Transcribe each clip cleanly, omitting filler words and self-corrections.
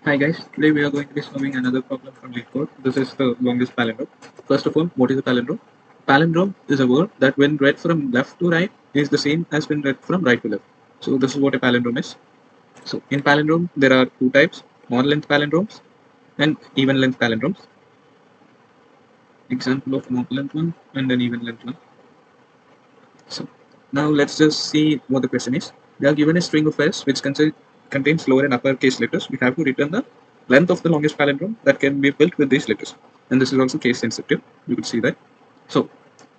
Hi guys, today we are going to be solving another problem from LeetCode. This is the longest palindrome. First of all, what is a palindrome? Palindrome is a word that when read from left to right is the same as when read from right to left. So this is what a palindrome is. So in palindrome there are two types, odd length palindromes and even length palindromes. Example of an odd length one and an even length one. So now let's just see what the question is. We are given a string of s which contains lower and upper case letters. We have to return the length of the longest palindrome that can be built with these letters. And this is also case sensitive. You could see that. So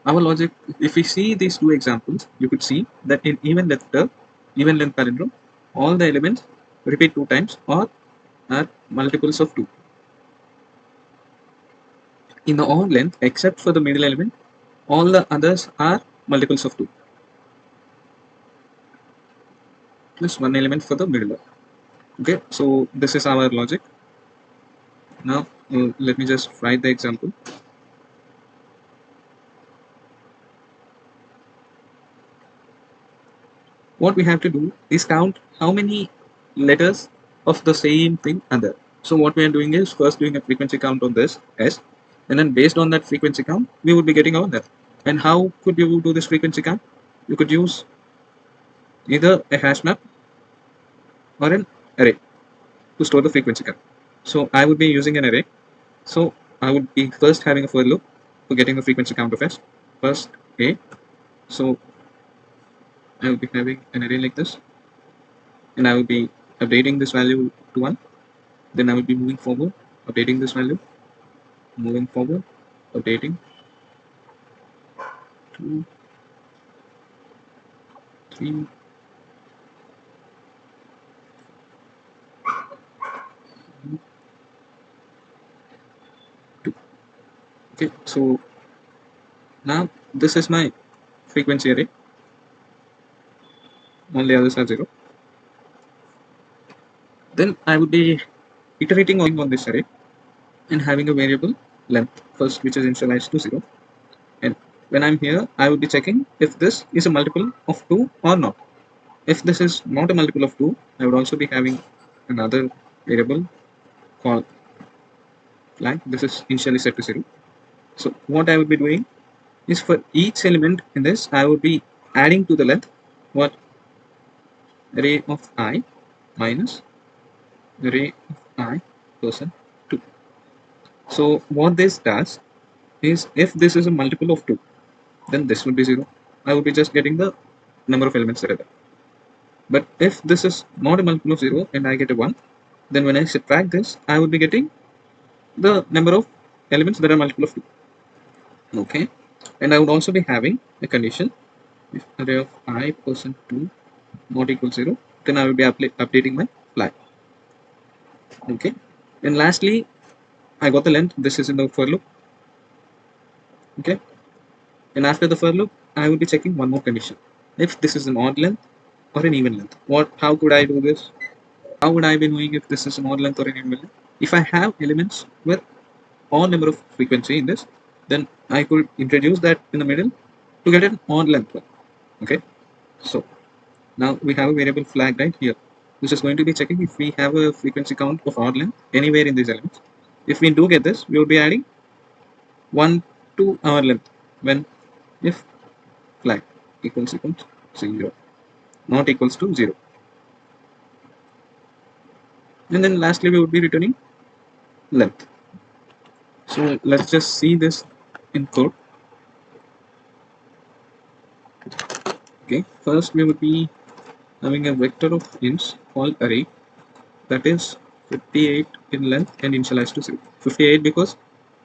our logic, if we see these two examples, you could see that in even length palindrome, all the elements repeat two times or are multiples of two. In the odd length, except for the middle element, all the others are multiples of two. Plus one element for the middle. Okay, so this is our logic. Now let me just write the example. What we have to do is count how many letters of the same thing are there. So what we are doing is first doing a frequency count on this s, and then based on that frequency count we would be getting our length. And how could you do this frequency count? You could use either a hash map or an array to store the frequency count. So I would be using an array. So I would be first having a for loop for getting the frequency count of s. First a. So I will be having an array like this, and I will be updating this value to 1. Then I will be moving forward, updating this value, moving forward, updating 2, 3, 2. Okay, so now this is my frequency array. All the others are 0. Then I would be iterating on this array and having a variable length first, which is initialized to 0. And when I'm here, I would be checking if this is a multiple of 2 or not. If this is not a multiple of 2, I would also be having another variable called flag. This is initially set to 0. So what I would be doing is for each element in this, I would be adding to the length what array of I minus array of I person 2. So what this does is if this is a multiple of 2, then this will be 0. I will be just getting the number of elements that are there. But if this is not a multiple of 0 and I get a 1, then when I subtract this, I will be getting the number of elements that are multiple of 2. Okay, and I would also be having a condition if array of I person 2 not equal 0, then I will be updating my flag. Okay, and lastly, I got the length. This is in the for loop. Okay, and after the for loop, I will be checking one more condition. If this is an odd length or an even length, how could I do this? How would I be knowing if this is an odd length or an even length? If I have elements with odd number of frequency in this, then I could introduce that in the middle to get an odd length one. Okay, so now we have a variable flag right here, which is going to be checking if we have a frequency count of odd length anywhere in these elements. If we do get this, we will be adding 1 to our length when if flag equals 0, not equals to 0. And then lastly, we would be returning length. So let's just see this in code. Okay, first we would be having a vector of ints called array that is 58 in length and initialized to 0. 58 because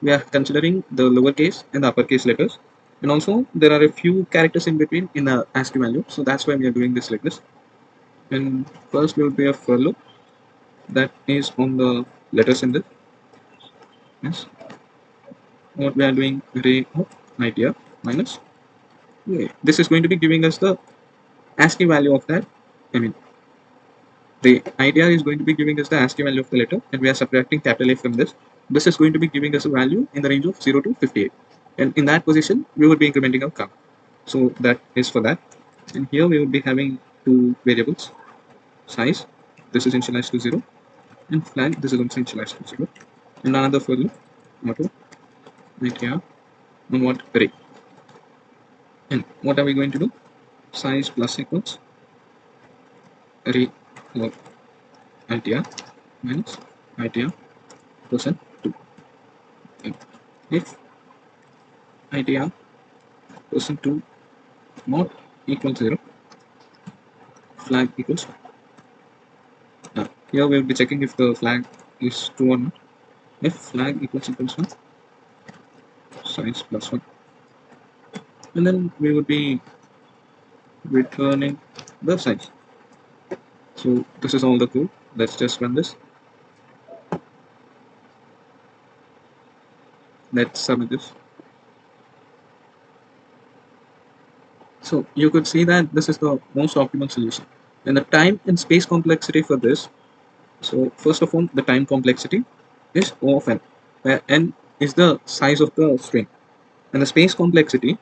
we are considering the lowercase and the uppercase letters, and also there are a few characters in between in the ASCII value, so that's why we are doing this like this. And first we will be a for loop that is on the letters in this. Yes, what we are doing array of idea minus. Okay. This is going to be giving us the ASCII value of that. I mean, the idea is going to be giving us the ASCII value of the letter, and we are subtracting capital A from this. This is going to be giving us a value in the range of 0 to 58. And in that position, we would be incrementing our count. So that is for that. And here we would be having two variables, size. This is initialized to 0. and flag, this is also initialized to 0. And another for loop, auto, idea, on what array. And what are we going to do? Size plus equals array of idea minus idea percent 2. And if idea percent 2 not equals 0, flag equals 1. Here we will be checking if the flag is true or not. If flag equals 1, size plus 1. And then we would be returning the size. So this is all the code. Let's just run this. Let's submit this. So you could see that this is the most optimal solution. And the time and space complexity for this, so first of all, the time complexity is O of n, where n is the size of the string. And the space complexity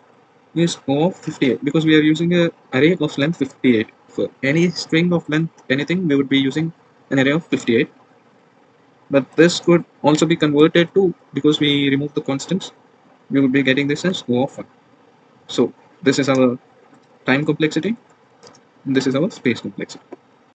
is O of 58, because we are using an array of length 58. For any string of length anything, we would be using an array of 58. But this could also be converted to, because we remove the constants, we would be getting this as O of 1. So this is our time complexity, and this is our space complexity.